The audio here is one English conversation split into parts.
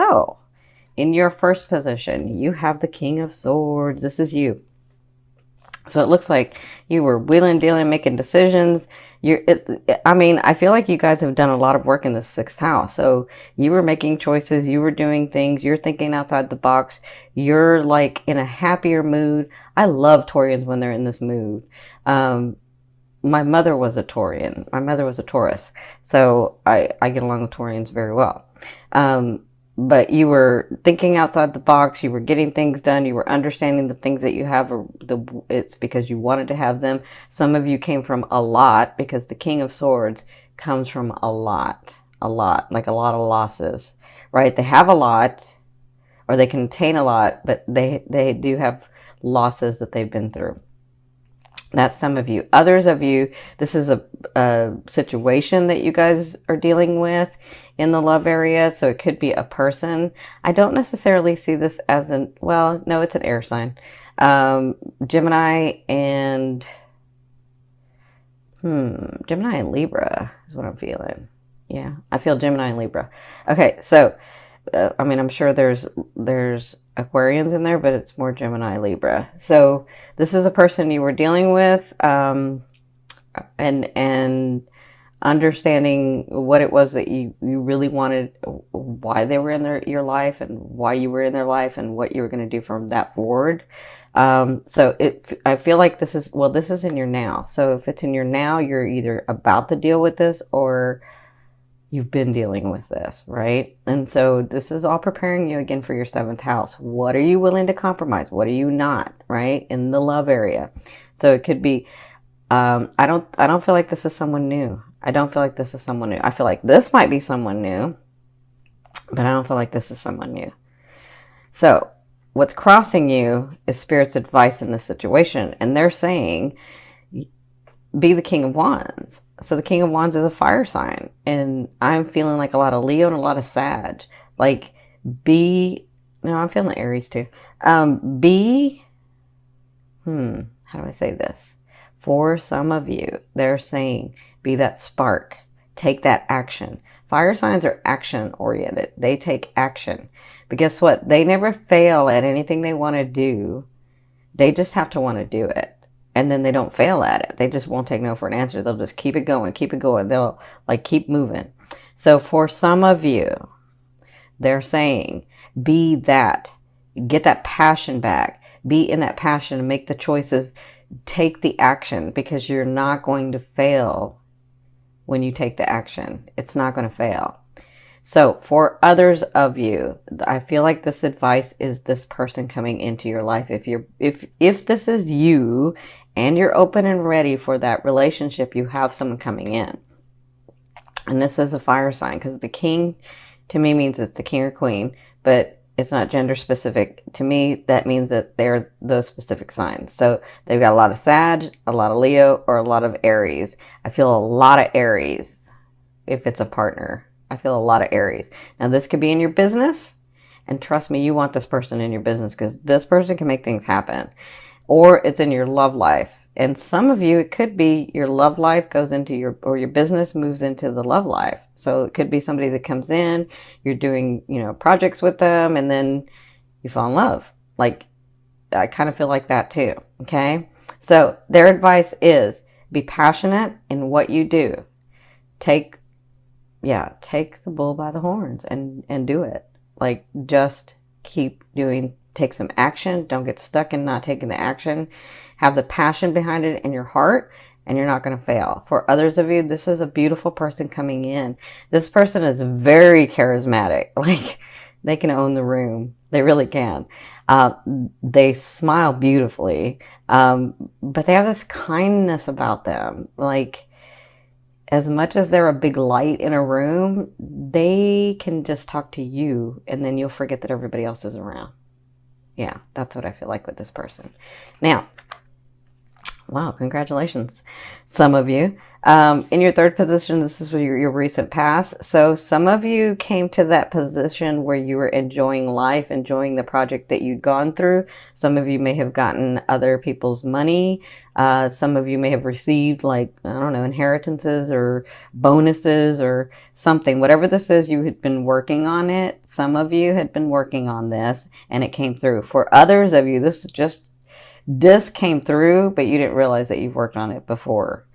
So, in your first position, you have the King of Swords. This is you. So it looks like you were wheeling, dealing, making decisions. I mean, I feel like you guys have done a lot of work in the sixth house. So you were making choices, you were doing things, you're thinking outside the box, you're like in a happier mood. I love Taurians when they're in this mood. My mother was a Taurian. My mother was a Taurus. So I get along with Taurians very well. But you were thinking outside the box, you were getting things done, you were understanding the things that you have, it's because you wanted to have them. Some of you came from a lot, because the King of Swords comes from a lot, like a lot of losses, right? They have a lot, or they contain a lot, but they do have losses that they've been through. That's some of you. Others of you, this is a situation that you guys are dealing with in the love area. So it could be a person. I don't necessarily see this as well, no, it's an air sign. Gemini and Libra is what I'm feeling. Yeah, I feel Gemini and Libra. Okay, so I mean, I'm sure there's Aquarians in there, but it's more Gemini, Libra. So this is a person you were dealing with, and understanding what it was that you really wanted, why they were in your life, and why you were in their life, and what you were going to do from that forward. So I feel like this is in your now. So if it's in your now, you're either about to deal with this, or you've been dealing with this, right? And so this is all preparing you again for your seventh house. What are you willing to compromise? What are you not, right? In the love area. So it could be, I don't feel like this is someone new. I don't feel like this is someone new. I feel like this might be someone new, but I don't feel like this is someone new. So what's crossing you is Spirit's advice in this situation. And they're saying, be the King of Wands. So the King of Wands is a fire sign. And I'm feeling like a lot of Leo and a lot of Sag. Like, I'm feeling Aries too. How do I say this? For some of you, they're saying, be that spark. Take that action. Fire signs are action oriented. They take action. But guess what? They never fail at anything they want to do. They just have to want to do it. And then they don't fail at it. They just won't take no for an answer. They'll just keep it going, keep it going. They'll like keep moving. So for some of you, they're saying, be that. Get that passion back. Be in that passion and make the choices. Take the action, because you're not going to fail when you take the action. It's not going to fail. So for others of you, I feel like this advice is this person coming into your life. If this is you and you're open and ready for that relationship, you have someone coming in. And this is a fire sign, because the king to me means it's the king or queen, but it's not gender specific. To me, that means that they're those specific signs. So they've got a lot of Sag, a lot of Leo, or a lot of Aries. I feel a lot of Aries if it's a partner. I feel a lot of Aries. Now, this could be in your business. And trust me, you want this person in your business, because this person can make things happen. Or it's in your love life. And some of you, it could be your love life goes into your business moves into the love life. So it could be somebody that comes in, you're doing, projects with them, and then you fall in love. Like, I kind of feel like that too. Okay. So their advice is, be passionate in what you do. Take the bull by the horns and do it. Like, just keep doing, take some action. Don't get stuck in not taking the action. Have the passion behind it in your heart, and you're not going to fail. For others of you, this is a beautiful person coming in. This person is very charismatic. Like, they can own the room. They really can. They smile beautifully, but they have this kindness about them. Like, as much as they're a big light in a room, they can just talk to you, and then you'll forget that everybody else is around. Yeah, that's what I feel like with this person. Now, Wow, congratulations, some of you. In your third position, this is your recent past. So some of you came to that position where you were enjoying life, enjoying the project that you'd gone through. Some of you may have gotten other people's money. Some of you may have received, like, I don't know, inheritances or bonuses or something. Whatever this is, you had been working on it. Some of you had been working on this and it came through. For others of you, this came through, but you didn't realize that you've worked on it before.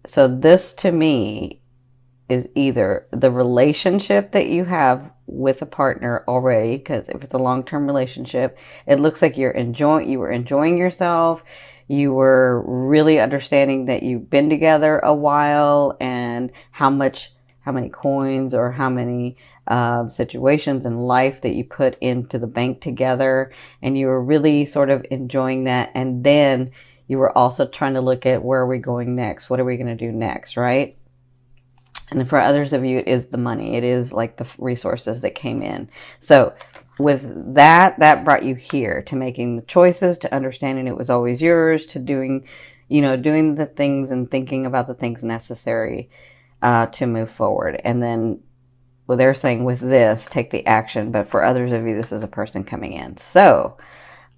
So this to me is either the relationship that you have with a partner already, because if it's a long-term relationship, it looks like you were enjoying yourself. You were really understanding that you've been together a while and how many coins or how many situations in life that you put into the bank together, and you were really sort of enjoying that. And then you were also trying to look at, where are we going next? What are we going to do next, right? And for others of you, it is the money. It is like the resources that came in. So with that brought you here to making the choices, to understanding it was always yours, to doing the things and thinking about the things necessary to move forward. And then, well, they're saying with this, take the action. But for others of you, this is a person coming in. So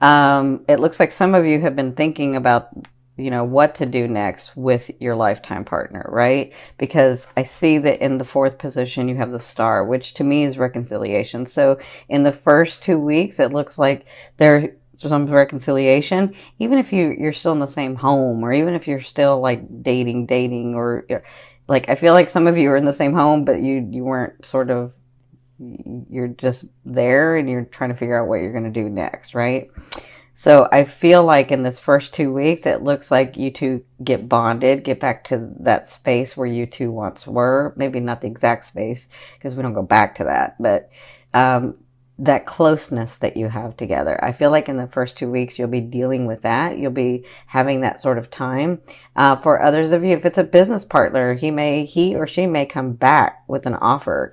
it looks like some of you have been thinking about, what to do next with your lifetime partner, right? Because I see that in the fourth position, you have the star, which to me is reconciliation. So in the first 2 weeks, it looks like there's some reconciliation, even if you're still in the same home, or even if you're still like dating, or like, I feel like some of you are in the same home, but you weren't you're just there and you're trying to figure out what you're going to do next, right? So I feel like in this first 2 weeks, it looks like you two get bonded, get back to that space where you two once were. Maybe not the exact space, because we don't go back to that, but that closeness that you have together. I feel like in the first 2 weeks, you'll be dealing with that. You'll be having that sort of time. For others of you, if it's a business partner, he or she may come back with an offer,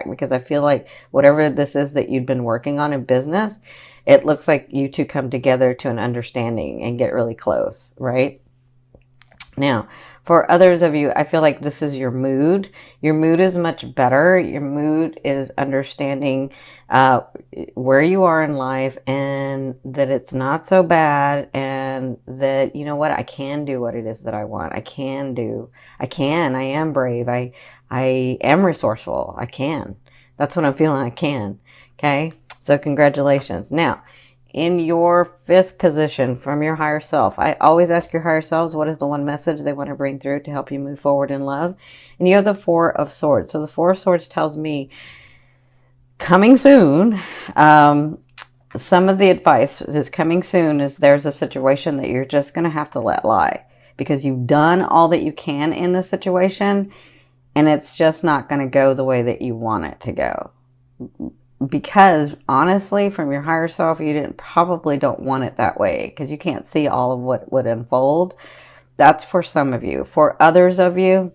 because I feel like whatever this is that you've been working on in business, it looks like you two come together to an understanding and get really close, right? Now, for others of you, I feel like this is your mood. Your mood is much better. Your mood is understanding where you are in life, and that it's not so bad, and that, you know what, I can do what it is that I want. I am brave. I am resourceful. I can. That's what I'm feeling. I can. Okay. So congratulations. Now, in your fifth position from your higher self, I always ask your higher selves, what is the one message they want to bring through to help you move forward in love? And you have the Four of Swords. So the Four of Swords tells me coming soon. Some of the advice is coming soon is there's a situation that you're just going to have to let lie, because you've done all that you can in the situation, and it's just not going to go the way that you want it to go. Because honestly, from your higher self, you probably don't want it that way, because you can't see all of what would unfold. That's for some of you. For others of you,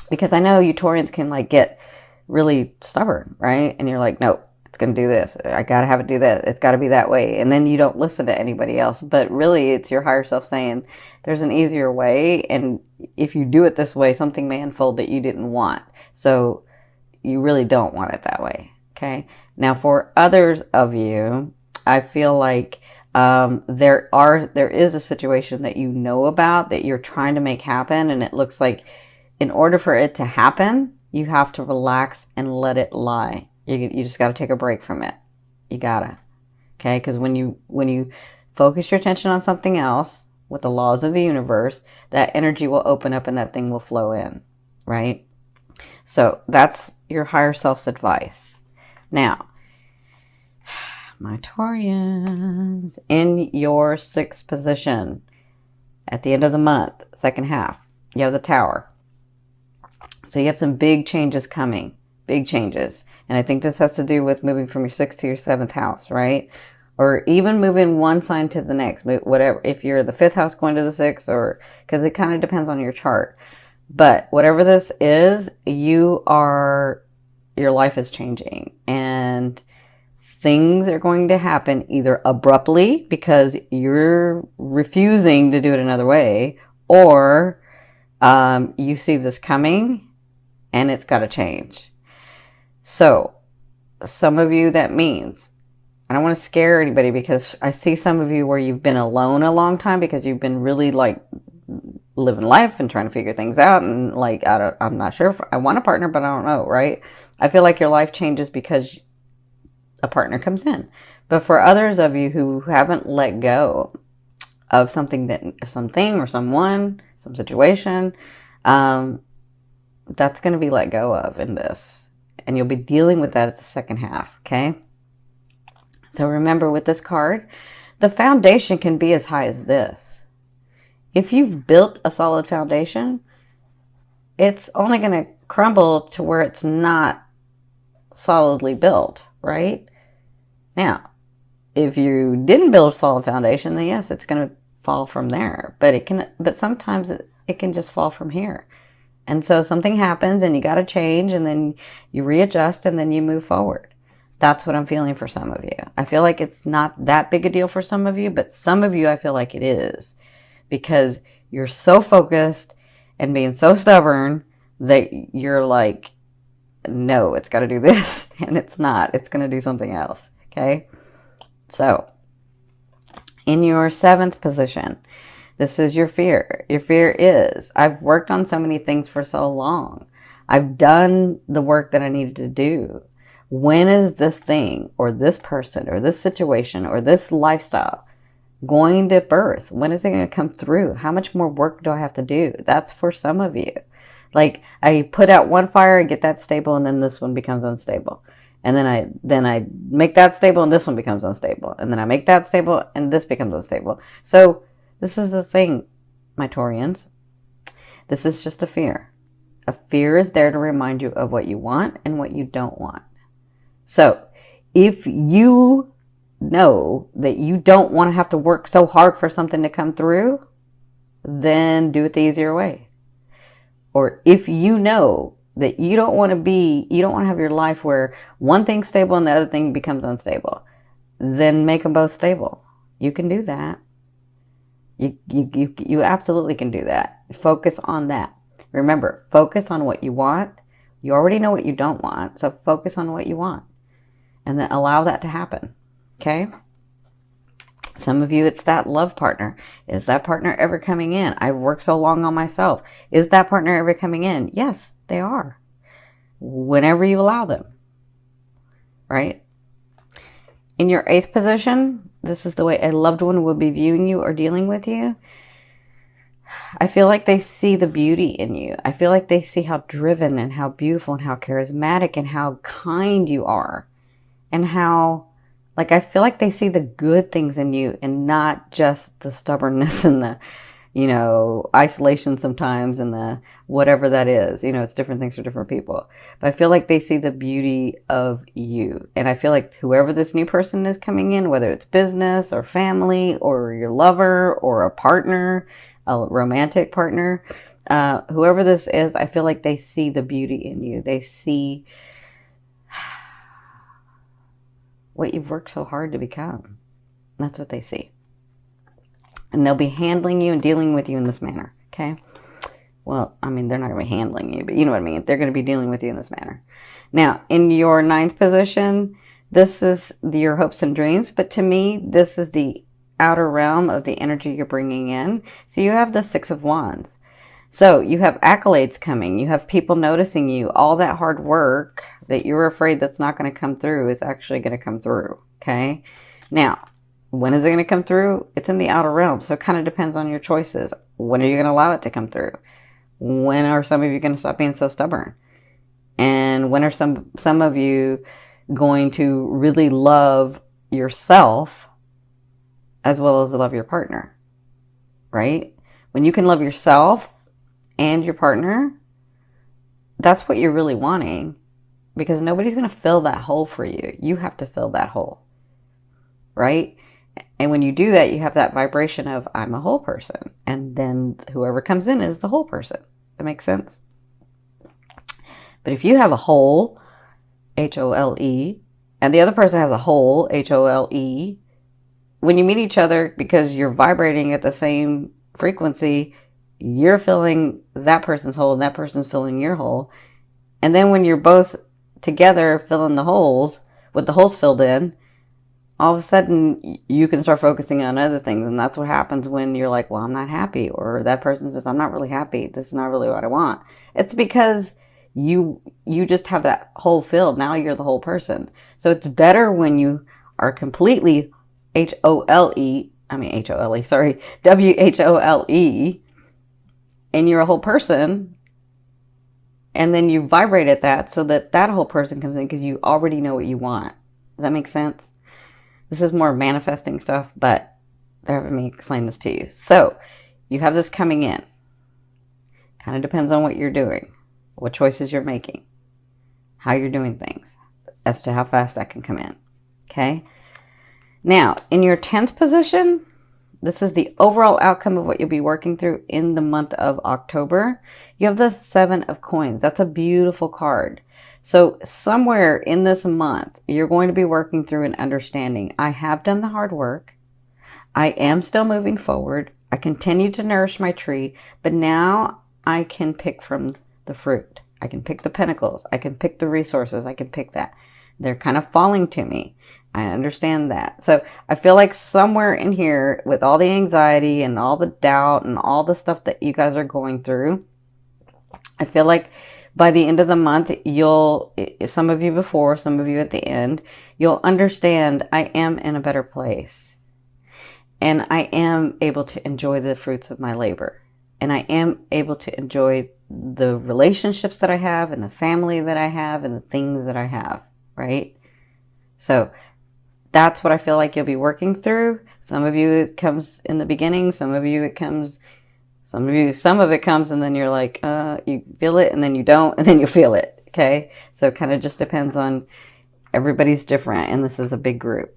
because I know you Taurians can like get really stubborn, right? And you're like, no, it's going to do this. I got to have it do that. It's got to be that way. And then you don't listen to anybody else. But really, it's your higher self saying there's an easier way. And if you do it this way, something may unfold that you didn't want. So you really don't want it that way. Okay. Now, for others of you, I feel like there is a situation that you know about that you're trying to make happen, and it looks like in order for it to happen, you have to relax and let it lie. You just got to take a break from it. You gotta. Okay, because when you focus your attention on something else with the laws of the universe, that energy will open up and that thing will flow in, right? So that's your higher self's advice. Now, my Taurians, in your sixth position, at the end of the month, second half, you have the Tower. So you have some big changes coming, big changes. And I think this has to do with moving from your sixth to your seventh house, right? Or even moving one sign to the next, whatever. If you're the fifth house going to the sixth, or because it kind of depends on your chart. But whatever this is, your life is changing, and things are going to happen either abruptly because you're refusing to do it another way, or you see this coming and it's got to change. So some of you, that means, I don't want to scare anybody, because I see some of you where you've been alone a long time because you've been really like living life and trying to figure things out, and like I'm not sure if I want a partner, but I don't know, right? I feel like your life changes because a partner comes in. But for others of you who haven't let go of something or someone, some situation, that's going to be let go of in this, and you'll be dealing with that at the second half. Okay, so remember, with this card, the foundation can be as high as this. If you've built a solid foundation, it's only going to crumble to where it's not solidly built, right? Now, if you didn't build a solid foundation, then yes, it's going to fall from there. But sometimes it can just fall from here. And so something happens and you got to change, and then you readjust, and then you move forward. That's what I'm feeling for some of you. I feel like it's not that big a deal for some of you, but some of you, I feel like it is, because you're so focused and being so stubborn that you're like, no, it's got to do this, and it's not. It's going to do something else. Okay? So, in your 7th position, this is your fear. Your fear is, I've worked on so many things for so long. I've done the work that I needed to do. When is this thing or this person or this situation or this lifestyle going to birth? When is it going to come through? How much more work do I have to do? That's for some of you. Like, I put out one fire, I get that stable, and then this one becomes unstable. And then I make that stable, and this one becomes unstable. And then I make that stable, and this becomes unstable. So this is the thing, my Taurians. This is just a fear. A fear is there to remind you of what you want and what you don't want. So if you know that you don't want to have to work so hard for something to come through, then do it the easier way. Or if you know that you don't want to have your life where one thing's stable and the other thing becomes unstable, then make them both stable. You can do that. You absolutely can do that. Focus on that. Remember, focus on what you want. You already know what you don't want, so focus on what you want. And then allow that to happen. Okay? Some of you, it's that love partner. Is that partner ever coming in? I've worked so long on myself. Is that partner ever coming in? Yes, they are. Whenever you allow them. Right? In your 8th position, this is the way a loved one will be viewing you or dealing with you. I feel like they see the beauty in you. I feel like they see how driven and how beautiful and how charismatic and how kind you are. And how, like, I feel like they see the good things in you and not just the stubbornness and the, isolation sometimes and the whatever that is. It's different things for different people. But I feel like they see the beauty of you. And I feel like whoever this new person is coming in, whether it's business or family or your lover or a partner, a romantic partner, whoever this is, I feel like they see the beauty in you. They see what you've worked so hard to become. That's what they see. And they'll be handling you and dealing with you in this manner, okay? Well, I mean, they're not going to be handling you, but you know what I mean. They're going to be dealing with you in this manner. Now, in your 9th position, this is your hopes and dreams, but to me, this is the outer realm of the energy you're bringing in. So you have the 6 of Wands. So you have accolades coming. You have people noticing you. All that hard work that you were afraid that's not going to come through is actually going to come through. Okay. Now, when is it going to come through? It's in the outer realm. So it kind of depends on your choices. When are you going to allow it to come through? When are some of you going to stop being so stubborn? And when are some of you going to really love yourself as well as love your partner? Right? When you can love yourself and your partner, that's what you're really wanting, because nobody's going to fill that hole for you. You have to fill that hole, right? And when you do that, you have that vibration of, I'm a whole person. And then whoever comes in is the whole person. That makes sense? But if you have a hole, H-O-L-E, and the other person has a hole, HOLE. When you meet each other, because you're vibrating at the same frequency, you're filling that person's hole and that person's filling your hole. And then when you're both together filling the holes, with the holes filled in, all of a sudden you can start focusing on other things. And that's what happens when you're like, well, I'm not happy. Or that person says, I'm not really happy. This is not really what I want. It's because you just have that hole filled. Now you're the whole person. So it's better when you are completely sorry, WHOLE, and you're a whole person, and then you vibrate at that so that that whole person comes in because you already know what you want. Does that make sense? This is more manifesting stuff, but they're having me explain this to you. So you have this coming in. Kind of depends on what you're doing, what choices you're making, how you're doing things, as to how fast that can come in. Okay? Now, in your 10th position, this is the overall outcome of what you'll be working through in the month of October. You have the 7 of Coins. That's a beautiful card. So somewhere in this month, you're going to be working through an understanding. I have done the hard work. I am still moving forward. I continue to nourish my tree, but now I can pick from the fruit. I can pick the pentacles. I can pick the resources. I can pick that. They're kind of falling to me. I understand that. So I feel like somewhere in here, with all the anxiety and all the doubt and all the stuff that you guys are going through, I feel like by the end of the month, some of you before, some of you at the end, you'll understand I am in a better place. And I am able to enjoy the fruits of my labor. And I am able to enjoy the relationships that I have and the family that I have and the things that I have, right? So that's what I feel like you'll be working through. Some of you, it comes in the beginning. Some of it comes and then you're like, you feel it and then you don't, and then you feel it. Okay. So it kind of just depends on, everybody's different, and this is a big group.